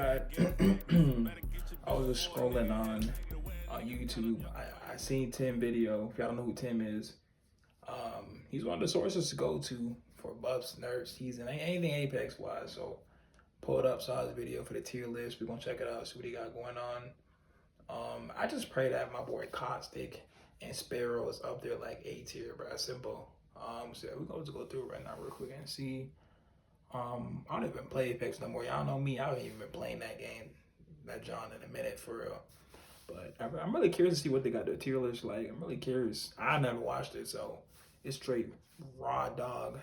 bro. I was just scrolling on YouTube. I seen Tim video. If y'all don't know who Tim is, he's one of the sources to go to for buffs, nerfs, season, anything Apex wise. So pulled up, saw his video for the tier list. We're gonna check it out, see what he got going on. I just pray that my boy Caustic and Sparrow is up there like A tier, bro. Simple. So we're going to go through it right now real quick and see. I don't even play Apex no more. Y'all know me. I haven't even been playing that game, that John, in a minute for real. But I'm really curious to see what they got their tier list like. I'm really curious. I never watched it, so it's straight raw dog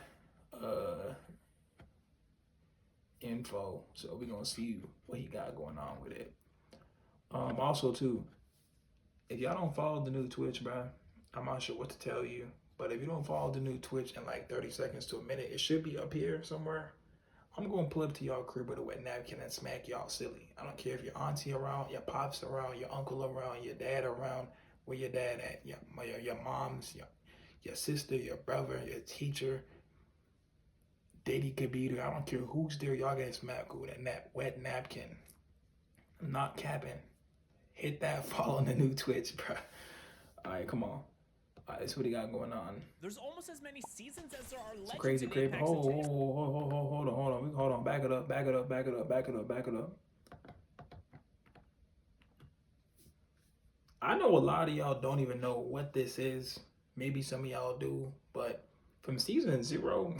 info. So we're gonna see what he got going on with it. Also too, if y'all don't follow the new Twitch, bro, I'm not sure what to tell you. But if you don't follow the new Twitch in like 30 seconds to a minute, it should be up here somewhere. I'm going to pull up to y'all crib with a wet napkin and smack y'all silly. I don't care if your auntie around, your pops around, your uncle around, your dad around, where your dad at, your mom's, your sister, your brother, your teacher, Diddy Kabita. I don't care who's there. Y'all getting smacked with a wet napkin. I'm not capping. Hit that follow on the new Twitch, bro. All right, come on. That's what he got going on. There's almost as many seasons as there are legends Crazy, in crazy. Apex. Hold on. Back it up. I know a lot of y'all don't even know what this is. Maybe some of y'all do, but from season 0,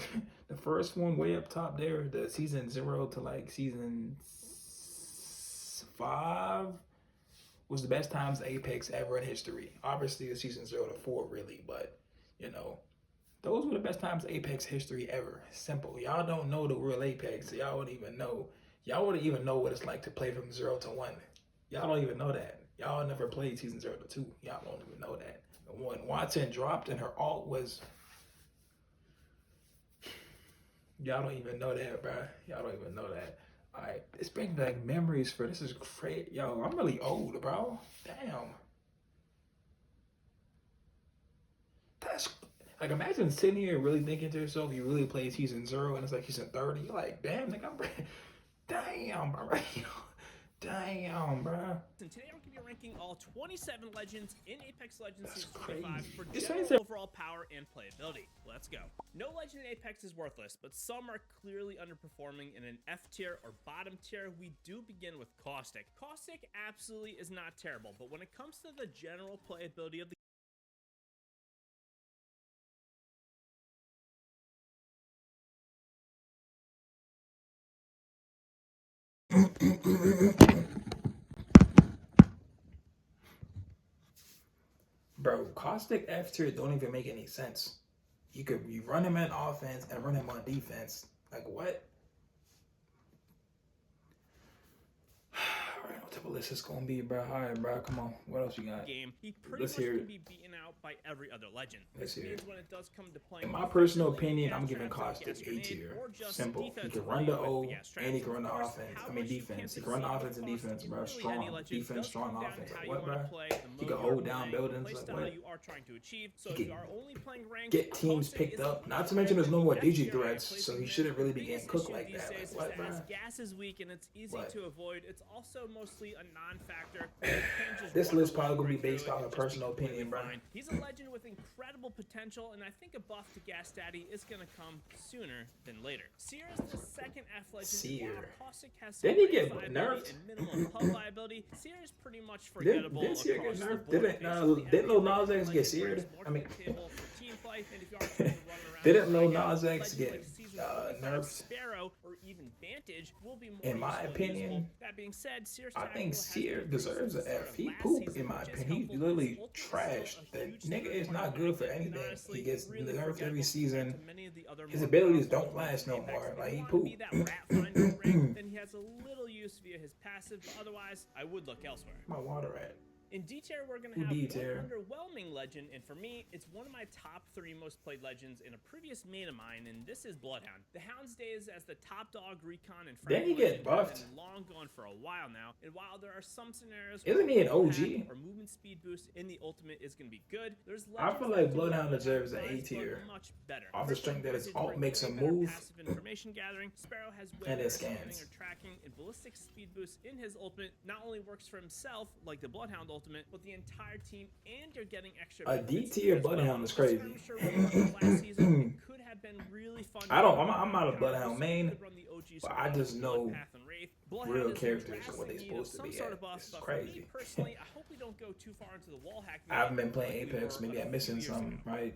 the first one way up top there, the season 0 to like season 5 was the best times Apex ever in history. Obviously, the season 0 to 4 really, but you know, those were the best times Apex history ever. Simple. Y'all don't know the real Apex. So y'all wouldn't even know. Y'all wouldn't even know what it's like to play from 0 to 1. Y'all don't even know that. Y'all never played season 0 to 2. Y'all don't even know that. When Watson dropped and her alt was, y'all don't even know that, bro. Y'all don't even know that. All right, it's bringing back memories for this is great. Yo, I'm really old, bro. Damn. That's like, imagine sitting here and really thinking to yourself, you really played season 0 and it's like season 30. You're like, damn, nigga, damn, bro. Damn, bro. And today we're going to be ranking all 27 legends in Apex Legends That's Season 25 for crazy. general overall power and playability. Let's go. No legend in Apex is worthless, but some are clearly underperforming in an F tier or bottom tier. We do begin with Caustic. Caustic absolutely is not terrible, but when it comes to the general playability of the Bro, Caustic F tier don't even make any sense. You run him on offense and run him on defense. Like, what? Alright, what type of list is gonna be, bro? Alright, bro, come on. What else you got? game, he pretty much can be beaten out by every other legend. This means when it does come to playing, in my personal opinion, I'm giving Caustic A tier. Simple. He can run the O and he can run the offense. I mean defense. He can run the offense and defense, bro. Strong defense, strong offense. Like, what, bro? He can hold down buildings. Like, what? He can get teams picked up. Not to mention there's no more digi threats, so he shouldn't really be getting cooked like that. Like, what, bro? Gas is weak and it's easy to avoid. It's also mostly a non-factor. This list probably gonna be based off of personal opinion, bro. He's a legend with incredible potential, and I think a buff to Gas Daddy is gonna come sooner than later. Seer is the second F legend. Seer. Caustic has Didn't he get nerfed? And minimal pub viability. Seer is pretty much forgettable. Didn't Seer get nerfed? Didn't Lil Nas X get seared? I mean, didn't Lil Nas X get nerfed? Sparrow or even Vantage will be more in my opinion, that being said, I think Seer deserves an F. He poop, in my opinion. He literally trash. That nigga is not good for anything. He gets nerfed every season. His abilities don't last no more. Like, he poop. Then he has a little use via his passive, but otherwise, I would look elsewhere. My water at? In D tier, we're going to have one underwhelming legend, and for me, it's one of my top 3 most played legends in a previous main of mine, and this is Bloodhound. The Hound's days as the top dog recon and then he get buffed. long gone for for a while now, and while there are some scenarios Isn't he an where OG? or movement speed boost in the ultimate is going to be good, there's I legends feel that like do Bloodhound what deserves an otherwise, A tier. but much better. Off the First strength that his Vantage alt brings makes way him better move passive information gathering. Sparrow has way and better his scanning scans. or tracking, and ballistic speed boost in his ultimate not only works for himself like the Bloodhound ultimate, but the entire team, and you're getting extra A D movement speed tier as well. Bloodhound is crazy. Skirmisher reworked last season, it could have been really fun. I'm not a Bloodhound main, could run the OG but I just know Bloodpath and Wraith. Bloodhound real is in characters and what they drastic need of supposed to some be sort at. of buff, This is but for me crazy. personally, I hope we don't go too far into the wall hacking. I haven't been playing like we Apex. were Maybe a I'm few missing years something, ago. right?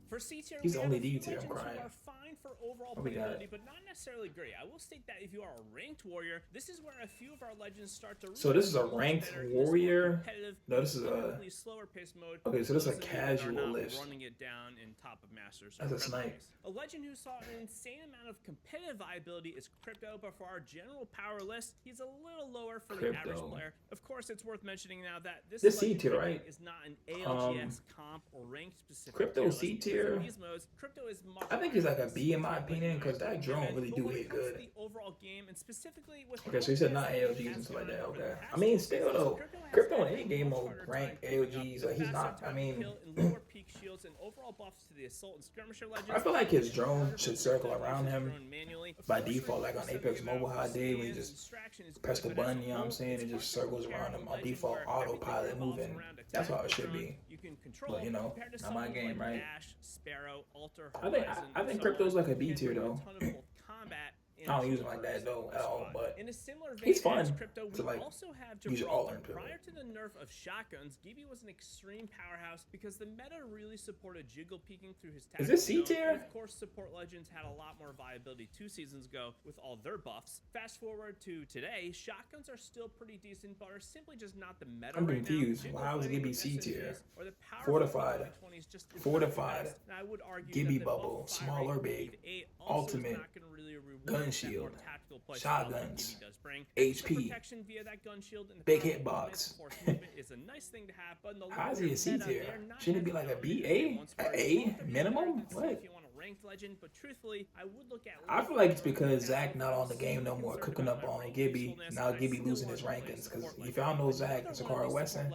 For C tier, He's we only have a D few tier, I'm legends who crying. are fine for overall What we got? playability, but not necessarily great. I will state that if you are a ranked warrior, this is where a few of our legends start to really So this is a much ranked better in this more warrior? competitive, No, this is a... relatively slower paced mode. Okay, so this is a Those of you that are casual not list. running it down in top of masters. That's or a snipe. Red Race. A legend who saw an insane amount of competitive viability is Crypto, but for our general power list, he's a little lower for the average player. Of course, it's worth mentioning now that this C tier, right? is not an ALGS comp or ranked specific. Crypto C tier. In these modes, Crypto is much. I think he's like a B in my opinion, because that drone really do hit good. The overall game, and specifically with Okay, so you said not ALGs and stuff like that. Okay, I mean still though, Crypto in any game mode rank ALGs. Like he's not. I mean, lower peak shields and overall buffs to the assault and skirmisher legends. I feel like his drone should circle around him by default, like on Apex Mobile how I did. We just press the button, you know what I'm saying? It just circles around him on default, autopilot moving. That's how it should be. But you know, not my game, right? I think Crypto's like a B tier though. I don't use him like that though at all, but in a similar vein, he's fun Crypto, to like also have use all Gibraltar. into Prior it. to the nerf of shotguns, Gibby was an extreme powerhouse because the meta really supported jiggle peeking through his tactical Is this C zone, tier? and of course, support legends had a lot more viability 2 seasons ago with all their buffs. Fast forward to today, shotguns are still pretty decent, but are simply just not the meta. I'm right confused. now. Why was Jiggle Gibby fighting with C tier? SMGs or the Fortified. powerful 20s just isn't Fortified. the best. And I would argue Gibby that the bubble, buff fire small or rate big, Speed 8 also is ultimate, not gonna really reward gun that shield, more tactical play shotguns, style that Gibby does bring. HP, Protection via that gun shield and the big powerful hitbox. force movement is a nice thing to have, but in the How is he a C meta, tier? they're not Shouldn't it be as like a good B, as A, they once were. A minimum? If What? you want a ranked legend, but truthfully, I would look at. I feel like it's because Zach not on the game no more, cooking up on Gibby. Now Gibby losing his rankings. Because if y'all know Zach and Sakara Wesson,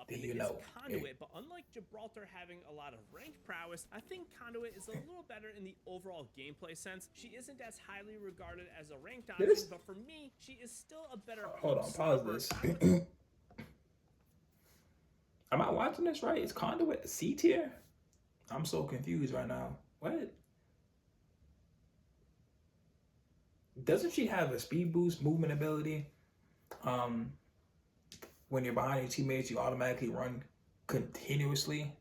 then you know. Conduit, but unlike Gibraltar having a lot of ranked prowess, I think Conduit is a little better in the overall gameplay sense. She isn't as highly regarded as a ranked option, but for me, she is still a better. Hold on, pause this. Am I watching this right? Is Conduit C tier? I'm so confused right now. What? Doesn't she have a speed boost movement ability? When you're behind your teammates, you automatically run continuously.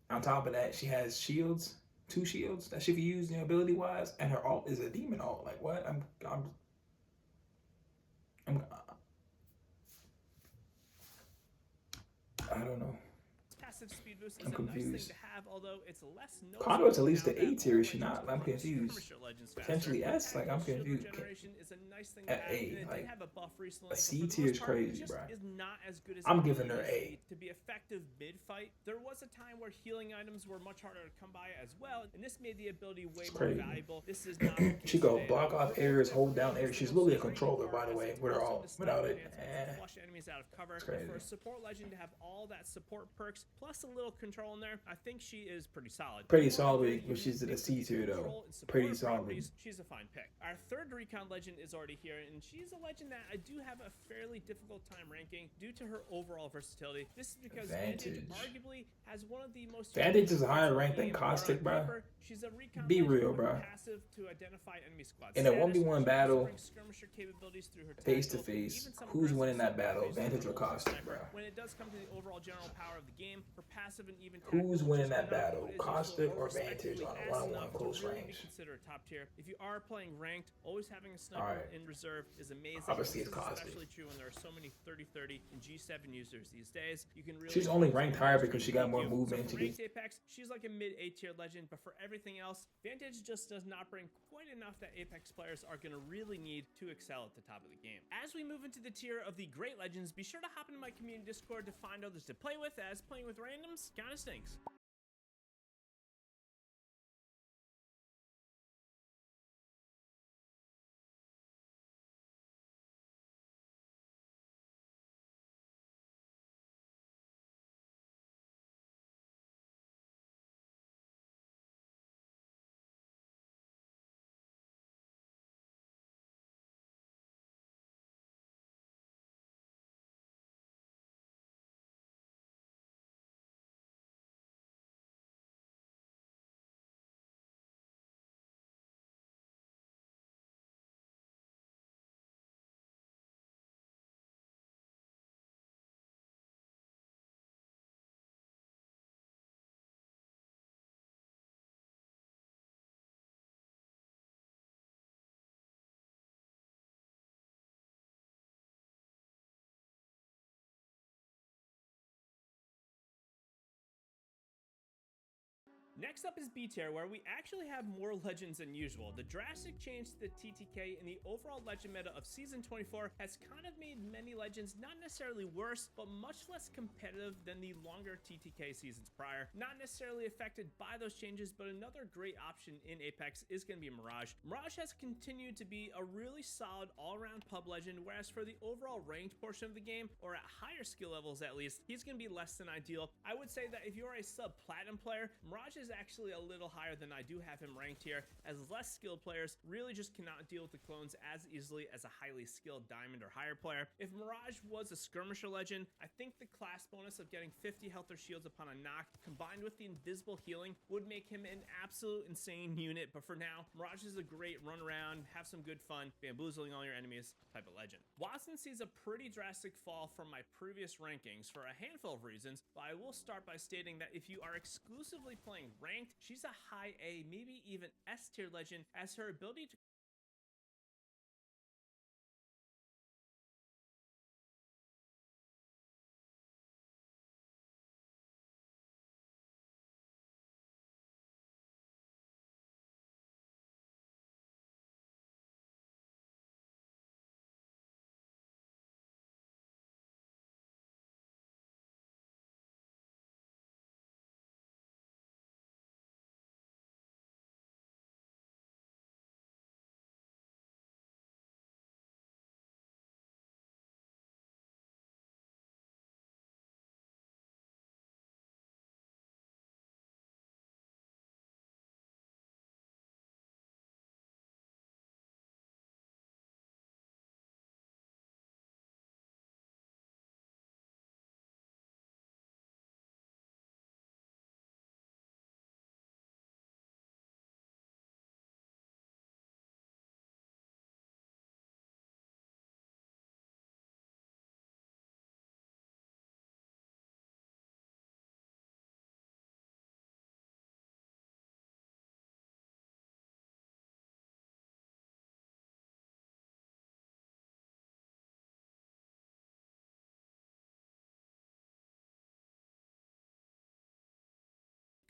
On top of that, she has shields, 2 shields that she can use, you know, ability wise, and her alt is a demon alt. Like what? I don't know. Passive speed boost is I'm a nice thing confused. to have, although it's less Conduit's at least now the A that tier, all is she legends not? will I'm run confused. skirmisher legends Potentially faster. S? Like I'm Shield confused. regeneration is a nice thing At to have, A, and it like, did have a buff recently, a but C for the tier most is part, it crazy, just bro. is not as good as I'm it giving her used to A. be. To be effective mid-fight, there was a time where healing items were much harder to come by as well, and this made the ability way more crazy. valuable. This is not the case She go today. block off areas, hold down areas. She's literally a controller, by the way, with her alt. Without it, flush enemies out of cover. It's crazy. For a support legend to have all that support perks plus a little control in there, I think she is pretty solid. Pretty solid, but she's at a C tier though. Pretty solid. She's a fine pick. Our third recon legend is already here, and she's a legend that I do have a fairly difficult time ranking due to her overall versatility. This is because Vantage arguably has one of the most. Vantage is a higher rank than Caustic, bro. She's a recon Be legend real, with bro. passive to identify enemy squads. In a 1v1 battle, skirmisher capabilities through her face to tactical, face, even some who's aggressive winning that battle? face-to-face Vantage or controls Caustic, sniper. bro? When it does come to the overall general power of the game, her passive and even Who's tactical, winning which that is not battle? what is useful, Caustic but or Vantage respectively on a as one-on-one enough to close really be range? considered top tier. If you are playing ranked, always having a sniper Alright. in reserve is amazing. Obviously, This it's is Caustic. especially true when there are so many 30-30 and G7 users these days. You can really She's only ranked higher because she got more movement. So She for gets ranked Apex, she's like a mid A tier legend, but for everything else, Vantage just does not bring quite enough that Apex players are going to really need to excel at the top of the game. As we move into the tier of the great legends, be sure to hop into my community Discord to find others to play with, as playing with randoms kind of stinks. Next up is B tier, where we actually have more legends than usual. The drastic change to the TTK and the overall legend meta of season 24 has kind of made many legends not necessarily worse, but much less competitive than the longer TTK seasons prior. Not necessarily affected by those changes, but another great option in Apex is going to be Mirage. Mirage has continued to be a really solid all-around pub legend, whereas for the overall ranked portion of the game, or at higher skill levels at least, he's going to be less than ideal. I would say that if you're a sub-platinum player, Mirage is actually a little higher than I do have him ranked here, as less skilled players really just cannot deal with the clones as easily as a highly skilled diamond or higher player. If Mirage was a skirmisher legend, I think the class bonus of getting 50 health or shields upon a knock, combined with the invisible healing, would make him an absolute insane unit. But for now, Mirage is a great run around, have some good fun, bamboozling all your enemies type of legend. Wattson sees a pretty drastic fall from my previous rankings for a handful of reasons, but I will start by stating that if you are exclusively playing ranked, she's a high A, maybe even S tier legend, as her ability to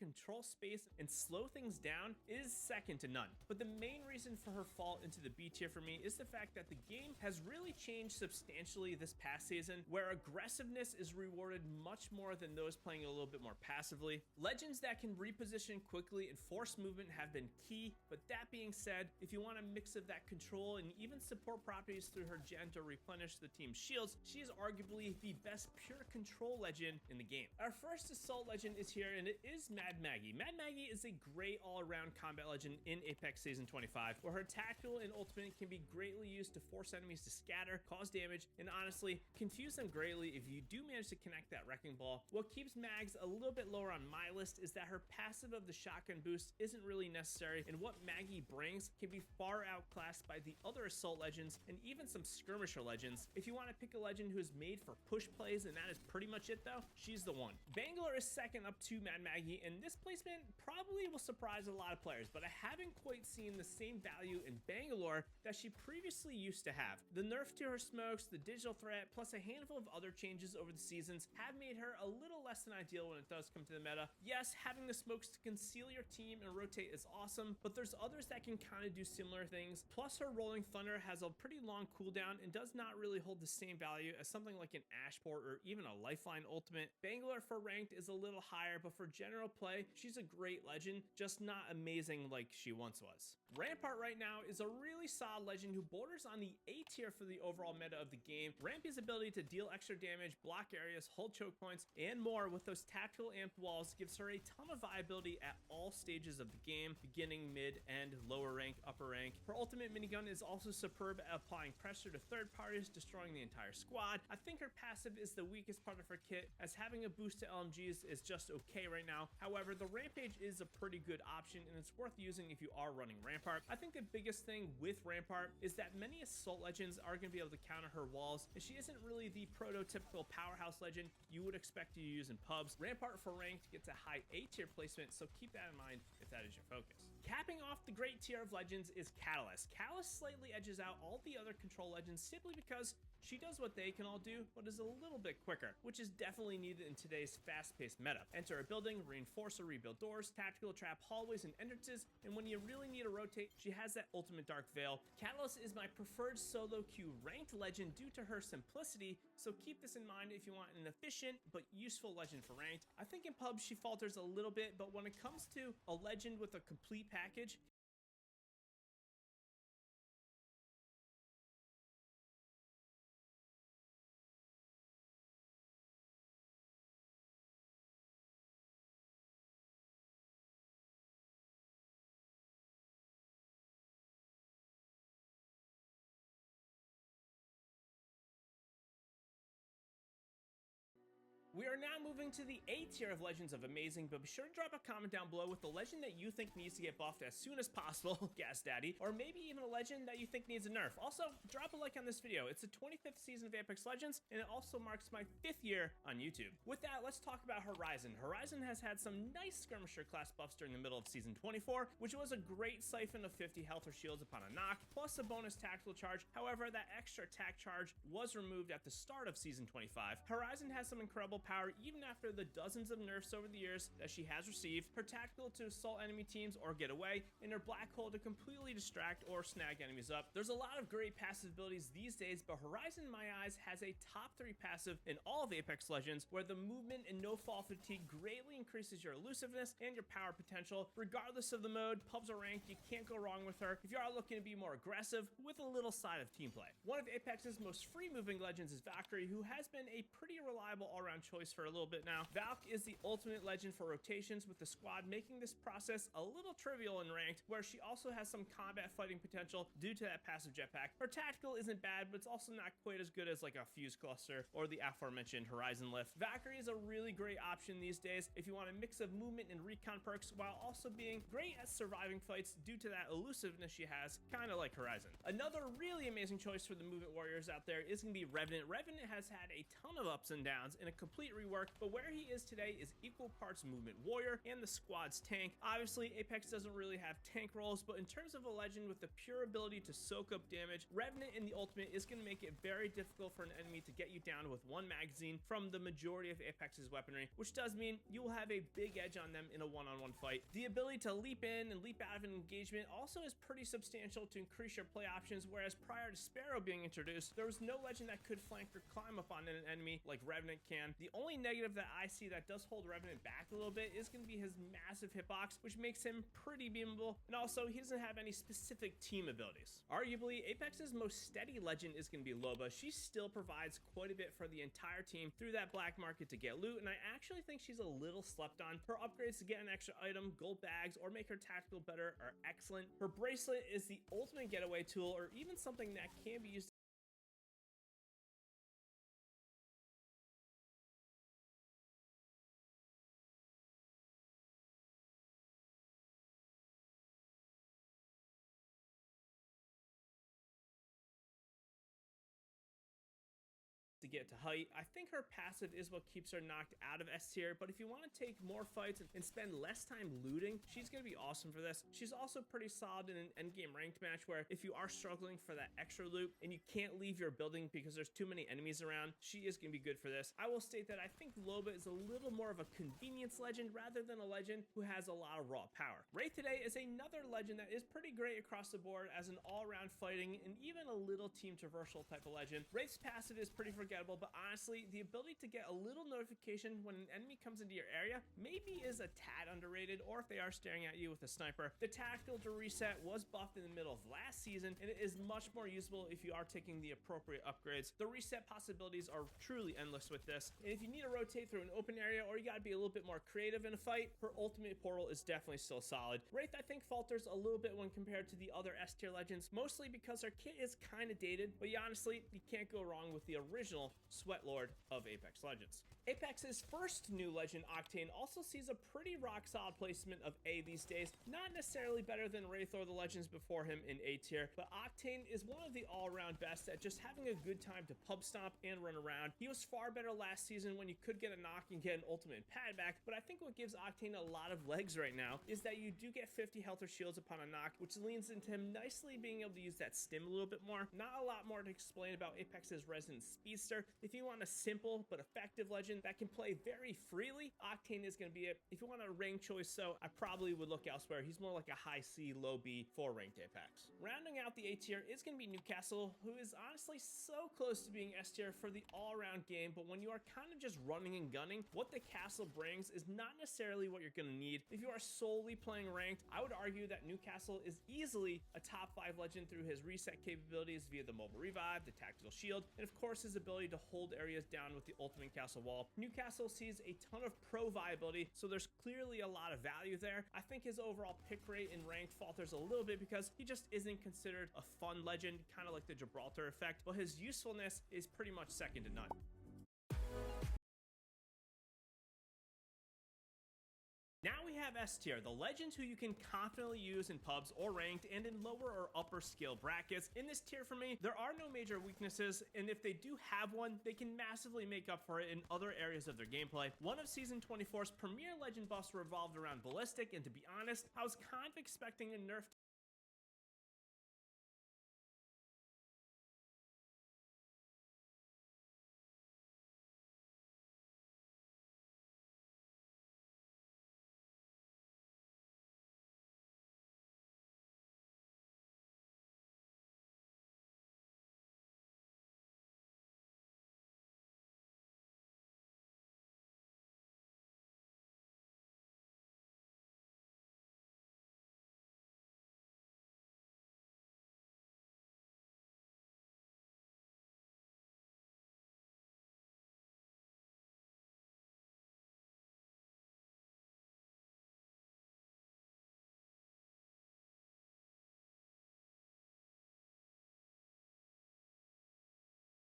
control space and slow things down is second to none. But the main reason for her fall into the B tier for me is the fact that the game has really changed substantially this past season, where aggressiveness is rewarded much more than those playing a little bit more passively. Legends that can reposition quickly and force movement have been key, but that being said, if you want a mix of that control and even support properties through her gen to replenish the team's shields, she is arguably the best pure control legend in the game. Our first assault legend is here, and it is Mad Maggie. Mad Maggie is a great all-around combat legend in Apex Season 25, where her tactical and ultimate can be greatly used to force enemies to scatter, cause damage, and honestly, confuse them greatly if you do manage to connect that Wrecking Ball. What keeps Mags a little bit lower on my list is that her passive of the shotgun boost isn't really necessary, and what Maggie brings can be far outclassed by the other assault legends and even some skirmisher legends. If you want to pick a legend who is made for push plays, and that is pretty much it though, she's the one. Bangalore is second up to Mad Maggie, and this placement probably will surprise a lot of players, but I haven't quite seen the same value in Bangalore that she previously used to have. The nerf to her smokes, the digital threat, plus a handful of other changes over the seasons have made her a little less than ideal when it does come to the meta. Yes, having the smokes to conceal your team and rotate is awesome, but there's others that can kind of do similar things. Plus, her Rolling Thunder has a pretty long cooldown and does not really hold the same value as something like an Ashport or even a Lifeline ultimate. Bangalore for ranked is a little higher, but for general play, she's a great legend, just not amazing like she once was. Rampart right now is a really solid legend who borders on the A tier for the overall meta of the game. Rampy's ability to deal extra damage, block areas, hold choke points, and more with those tactical amped walls gives her a ton of viability at all stages of the game, beginning, mid, and lower rank, upper rank. Her ultimate minigun is also superb at applying pressure to third parties, destroying the entire squad. I think her passive is the weakest part of her kit, as having a boost to LMGs is just okay right now. However, the Rampage is a pretty good option, and it's worth using if you are running Rampart. I think the biggest thing with Rampart is that many assault legends are going to be able to counter her walls, and she isn't really the prototypical powerhouse legend you would expect to use in pubs. Rampart for ranked gets a high A tier placement, so keep that in mind if that is your focus. Capping off the great tier of legends is Catalyst. Catalyst slightly edges out all the other control legends simply because she does what they can all do, but is a little bit quicker, which is definitely needed in today's fast-paced meta. Enter a building, reinforce or rebuild doors, tactical trap hallways and entrances, and when you really need to rotate, she has that ultimate dark veil. Catalyst is my preferred solo queue ranked legend due to her simplicity, so keep this in mind if you want an efficient but useful legend for ranked. I think in pubs she falters a little bit, but when it comes to a legend with a complete package, we are now moving to the A tier of Legends of Amazing, but be sure to drop a comment down below with the legend that you think needs to get buffed as soon as possible, Gas Daddy, or maybe even a legend that you think needs a nerf. Also, drop a like on this video. It's the 25th season of Apex Legends, and it also marks my 5th year on YouTube. With that, let's talk about Horizon. Horizon has had some nice skirmisher class buffs during the middle of season 24, which was a great siphon of 50 health or shields upon a knock, plus a bonus tactical charge. However, that extra attack charge was removed at the start of season 25. Horizon has some incredible power even after the dozens of nerfs over the years that she has received, her tactical to assault enemy teams or get away, and her black hole to completely distract or snag enemies up. There's a lot of great passive abilities these days, but Horizon in my eyes has a top 3 passive in all of Apex Legends, where the movement and no fall fatigue greatly increases your elusiveness and your power potential. Regardless of the mode, pubs or ranked, you can't go wrong with her if you are looking to be more aggressive with a little side of team play. One of Apex's most free moving legends is Valkyrie, who has been a pretty reliable all-around choice for a little bit now. Valk is the ultimate legend for rotations with the squad, making this process a little trivial in ranked, where she also has some combat fighting potential due to that passive jetpack. Her tactical isn't bad, but it's also not quite as good as like a fuse cluster or the aforementioned Horizon lift. Valkyrie is a really great option these days if you want a mix of movement and recon perks while also being great at surviving fights due to that elusiveness she has, kind of like Horizon. Another really amazing choice for the movement warriors out there is going to be Revenant. Revenant has had a ton of ups and downs in a complete rework, but where he is today is equal parts movement warrior and the squad's tank. Obviously, Apex doesn't really have tank roles, but in terms of a legend with the pure ability to soak up damage, Revenant in the ultimate is going to make it very difficult for an enemy to get you down with one magazine from the majority of Apex's weaponry, which does mean you will have a big edge on them in a one-on-one fight. The ability to leap in and leap out of an engagement also is pretty substantial to increase your play options, whereas prior to Sparrow being introduced, there was no legend that could flank or climb up on an enemy like Revenant can. The only negative that I see that does hold Revenant back a little bit is going to be his massive hitbox, which makes him pretty beamable, and also he doesn't have any specific team abilities. Arguably, Apex's most steady legend is going to be Loba. She still provides quite a bit for the entire team through that black market to get loot, and I actually think she's a little slept on. Her upgrades to get an extra item, gold bags, or make her tactical better are excellent. Her bracelet is the ultimate getaway tool, or even something that can be used to get to height. I think her passive is what keeps her knocked out of S tier, but if you want to take more fights and spend less time looting, she's going to be awesome for this. She's also pretty solid in an endgame ranked match where if you are struggling for that extra loot and you can't leave your building because there's too many enemies around, she is going to be good for this. I will state that I think Loba is a little more of a convenience legend rather than a legend who has a lot of raw power. Wraith today is another legend that is pretty great across the board as an all-around fighting and even a little team traversal type of legend. Wraith's passive is pretty forgettable, but honestly, the ability to get a little notification when an enemy comes into your area maybe is a tad underrated, or if they are staring at you with a sniper. The tactical to reset was buffed in the middle of last season, and it is much more usable if you are taking the appropriate upgrades. The reset possibilities are truly endless with this, and if you need to rotate through an open area or you gotta be a little bit more creative in a fight, her ultimate portal is definitely still solid. Wraith, I think, falters a little bit when compared to the other S tier legends, mostly because her kit is kind of dated, but honestly, you can't go wrong with the original original Sweat Lord of Apex Legends. Apex's first new legend, Octane, also sees a pretty rock-solid placement of A these days. Not necessarily better than Wraith or the legends before him in A tier, but Octane is one of the all-around best at just having a good time to pub stomp and run around. He was far better last season when you could get a knock and get an ultimate pad back, but I think what gives Octane a lot of legs right now is that you do get 50 health or shields upon a knock, which leans into him nicely being able to use that stim a little bit more. Not a lot more to explain about Apex's resident speedster. If you want a simple but effective legend that can play very freely, Octane is going to be it. If you want a ranked choice, so I probably would look elsewhere. He's more like a high C, low B for ranked Apex. Rounding out the A tier is going to be Newcastle, who is honestly so close to being S tier for the all-around game, but when you are kind of just running and gunning, what the castle brings is not necessarily what you're going to need. If you are solely playing ranked, I would argue that Newcastle is easily a top 5 legend through his reset capabilities via the mobile revive, the tactical shield, and of course his ability to hold areas down with the ultimate castle wall. Newcastle sees a ton of pro viability, so there's clearly a lot of value there. I think his overall pick rate in ranked falters a little bit because he just isn't considered a fun legend, kind of like the Gibraltar effect, but his usefulness is pretty much second to none. Now we have S tier, the legends who you can confidently use in pubs or ranked and in lower or upper skill brackets. In this tier for me, there are no major weaknesses, and if they do have one, they can massively make up for it in other areas of their gameplay. One of Season 24's premier legend buffs revolved around Ballistic, and to be honest, I was kind of expecting a nerf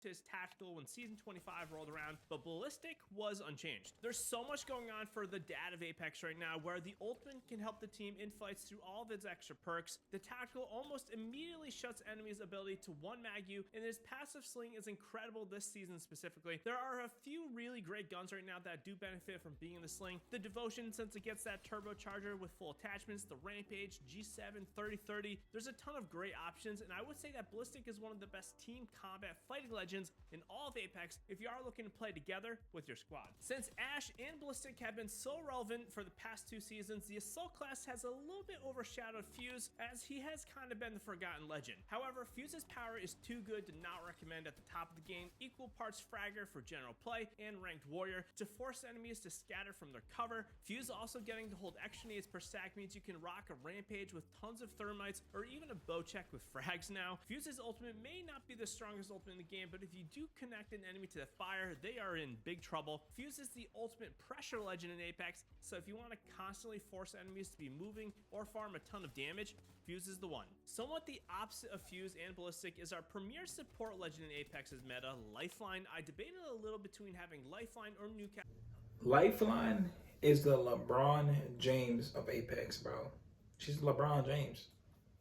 his tactical when Season 25 rolled around, but Ballistic was unchanged. There's so much going on for the dad of Apex right now where the ultimate can help the team in fights through all of its extra perks. The tactical almost immediately shuts enemies' ability to one-mag you, and his passive sling is incredible this season specifically. There are a few really great guns right now that do benefit from being in the sling. The Devotion, since it gets that turbocharger with full attachments, the Rampage, G7, 3030, there's a ton of great options, and I would say that Ballistic is one of the best team combat fighting legends in all of Apex if you are looking to play together with your squad. Since Ash and Ballistic have been so relevant for the past 2 seasons, the Assault class has a little bit overshadowed Fuse, as he has kind of been the forgotten legend. However, Fuse's power is too good to not recommend at the top of the game. Equal parts Fragger for general play and ranked warrior to force enemies to scatter from their cover. Fuse also getting to hold extra nades per stack means you can rock a Rampage with tons of thermites or even a bow check with frags now. Fuse's ultimate may not be the strongest ultimate in the game, but if you do connect an enemy to the fire, they are in big trouble. Fuse is the ultimate pressure legend in Apex, so if you want to constantly force enemies to be moving or farm a ton of damage, Fuse is the one. Somewhat the opposite of Fuse and Ballistic is our premier support legend in Apex's meta, Lifeline. I debated a little between having Lifeline or Newcastle. Lifeline is the LeBron James of Apex, bro. She's LeBron James.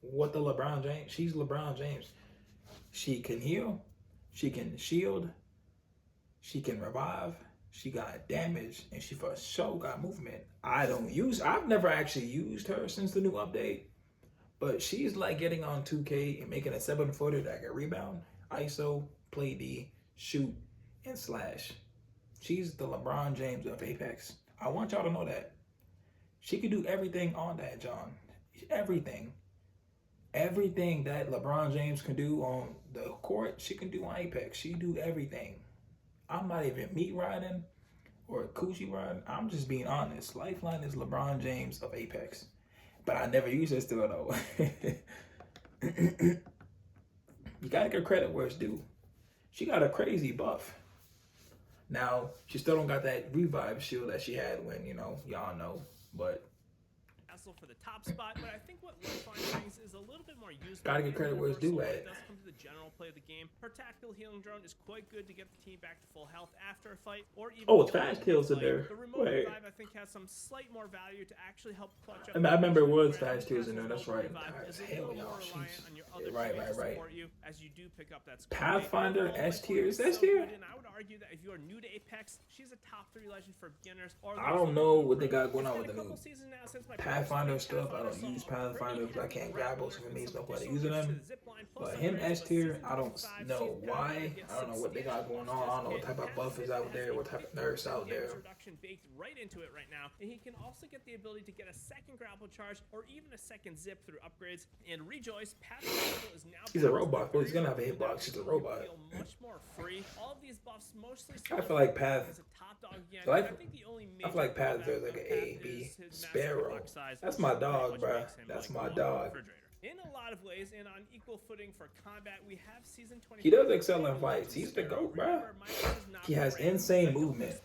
What the LeBron James? She's LeBron James. She can heal. She can shield. She can revive. She got damage, and she for sure got movement. I've never actually used her since the new update, but she's like getting on 2K and making a 7-footer that can rebound, ISO, play D, shoot, and slash. She's the LeBron James of Apex. I want y'all to know that. She can do everything on that, John. Everything. Everything that LeBron James can do on the court, she can do on Apex. She do everything. I'm not even meat riding or coochie riding. I'm just being honest. Lifeline is LeBron James of Apex. But I never use this still though. You gotta give credit where it's due. She got a crazy buff. Now, she still don't got that revive shield that she had when, y'all know. But hassle for the top spot, but I think what Lifeline brings is a little bit more useful. Gotta get credit where it's due at. It does come to the general play of the game. Her tactical healing drone is quite good to get the team back to full health after a fight, or even Oh, it's fast kills in there. The remote Wait. revive, I think, has some slight more value to actually help clutch up. I remember it was fast kills in there. That's right. Is a Hell, little y'all. more reliant on your other Right. teammates to support you as you do pick up that score. Pathfinder Overall, S tier. Is so S tier? good, and I would argue that if you are new to Apex, she's a top 3 legend for beginners. Or I don't know what they got going on with it's the been a new couple seasons now since my Pathfinder previous stuff. I don't use Pathfinder because I can't grab those for me. So nobody using them. But him S tier, I don't know why. I don't know what they got going on. I don't know what type of buff is out there, what type of nerfs out there. Reduction baked right into it right now, and he can also get the ability to get a second grapple charge or even a second zip through upgrades. And Rejoice, Pathfinder is now. He's a robot. Well, he's gonna have a hitbox. He's a robot. Much more free. All of these buffs mostly. I feel like Path. As a top dog again. I I think the only feel like Path is like an A, B. Sparrow. That's my dog, bro. That's my dog. In a lot of ways, and on equal footing for combat, we have season 20. He does excel in fights. He's the GOAT, bro. He has insane movement.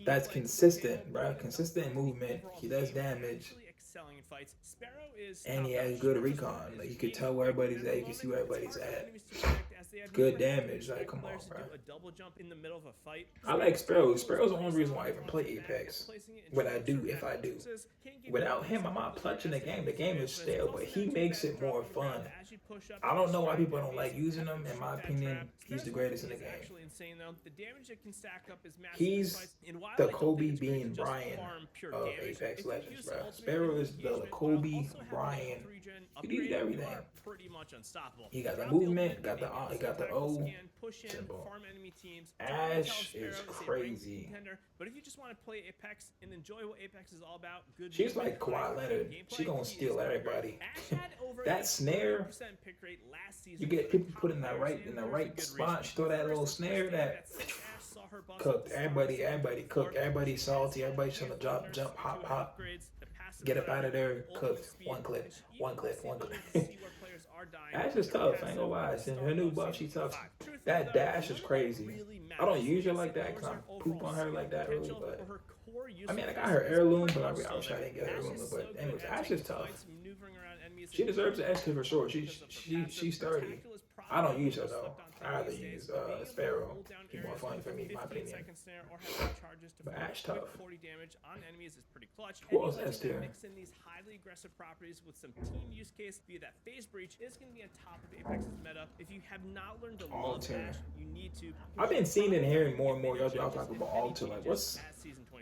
That's consistent, bro. Consistent movement. He does damage. Excelling in fights. Sparrow is And he has good recon. Like, you can tell where everybody's at. You can see where everybody's at. Good damage. Like, come on, bro. A double jump in the middle of a fight. I like Sparrow. Sparrow's the only reason why I even play Apex. What I do, if I do. Without him, I'm not touching the game. The game is stale, but he makes it more fun. I don't know why people don't like using him. In my opinion, he's the greatest in the game. He's the Kobe Bean Bryant of Apex Legends, bro. Sparrow is the Kobe Bryant. He did everything. Pretty much unstoppable. He got the movement, got the O. Simple. Ash is crazy. But if you just want to play Apex and enjoy what Apex is all about, good. She's like Kawhi Leonard. She gonna steal everybody. That snare, you get people put in the right spot. She throw that little snare that cooked everybody. Everybody cooked. Everybody salty. Everybody trying to jump, hop. Get up out of there. Cooked. One clip. Ash is tough. I ain't gonna lie. Since her new buff, she's tough. That dash is crazy. I don't use her like that because I poop on her like that really, but I mean, I got her heirloom, but I wish I didn't get her heirloom. But anyways, Ash is tough. She deserves an S tier for sure. She's sturdy. I don't use her though. I rather use Sparrow. She's more fun for me, in my opinion. But Ash tough. Who else S tier? Mix in these highly aggressive properties with some team use case via that phase breach is going to be on top of Apex's meta. If you have not learned to love Ash, you need to. I've been seeing and hearing more and more y'all talk about Alter. Like, what's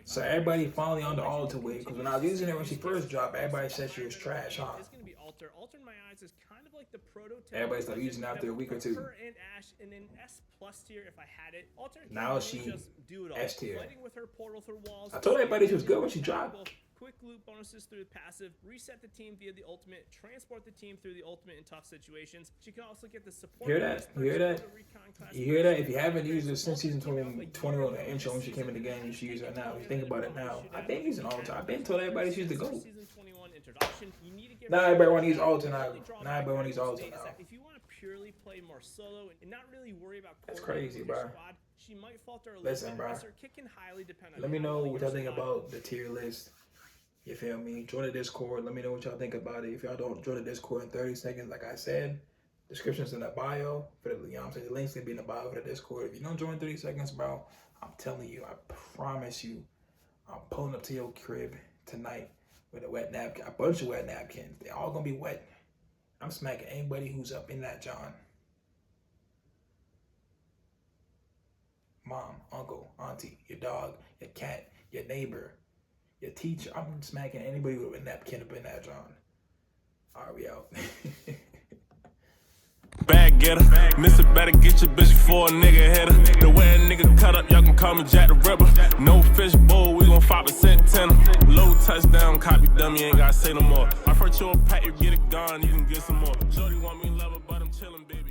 so everybody finally on the Alter wave? Because when I was using it when she first dropped, everybody said she was trash, huh? It's going to be Alter. Alter in my eyes is kind of like the prototype. Everybody started using it after a week or two. Her and Ash in an S+ tier if I had it. Alter now she just do it all. S tier. Fighting with her portal through walls. I told everybody she was good when she dropped. Quick loot bonuses through the passive, reset the team via the ultimate, transport the team through the ultimate in tough situations. She can also get the support. Hear that? You hear that? You hear that? If you haven't used her since season 21, the intro when she came in the game, you should use her now. If you think about it now, I've been using Alter. I've been told everybody she's the GOAT. Now everybody want to use Alter now. Now everybody want to use Alter now. If you want to purely play more solo and not really worry about that's crazy, bro. she might falter a little Listen, bit. bro. Her kick can highly depend on. Let me know what y'all think about the tier list. You feel me? Join the Discord. Let me know what y'all think about it. If y'all don't join the Discord in 30 seconds, like I said, description's in the bio. For the, you know what I'm saying? The link's gonna be in the bio for the Discord. If you don't join in 30 seconds, bro, I'm telling you, I promise you, I'm pulling up to your crib tonight with a wet napkin, a bunch of wet napkins. They're all gonna be wet. I'm smacking anybody who's up in that John. Mom, uncle, auntie, your dog, your cat, your neighbor, your teacher. I'm smacking anybody with a napkin up in that John. All right, we out. Bag getter, miss it, better get your bitch before a nigga hit her. The way a nigga cut up, y'all can call me Jack the Ripper. No fish bowl, we gon' 5% tenner. Low touchdown, copy dummy, ain't gotta say no more. I hurt your pack, you get it gone, you can get some more. Shorty want me love her, but I'm chillin', baby.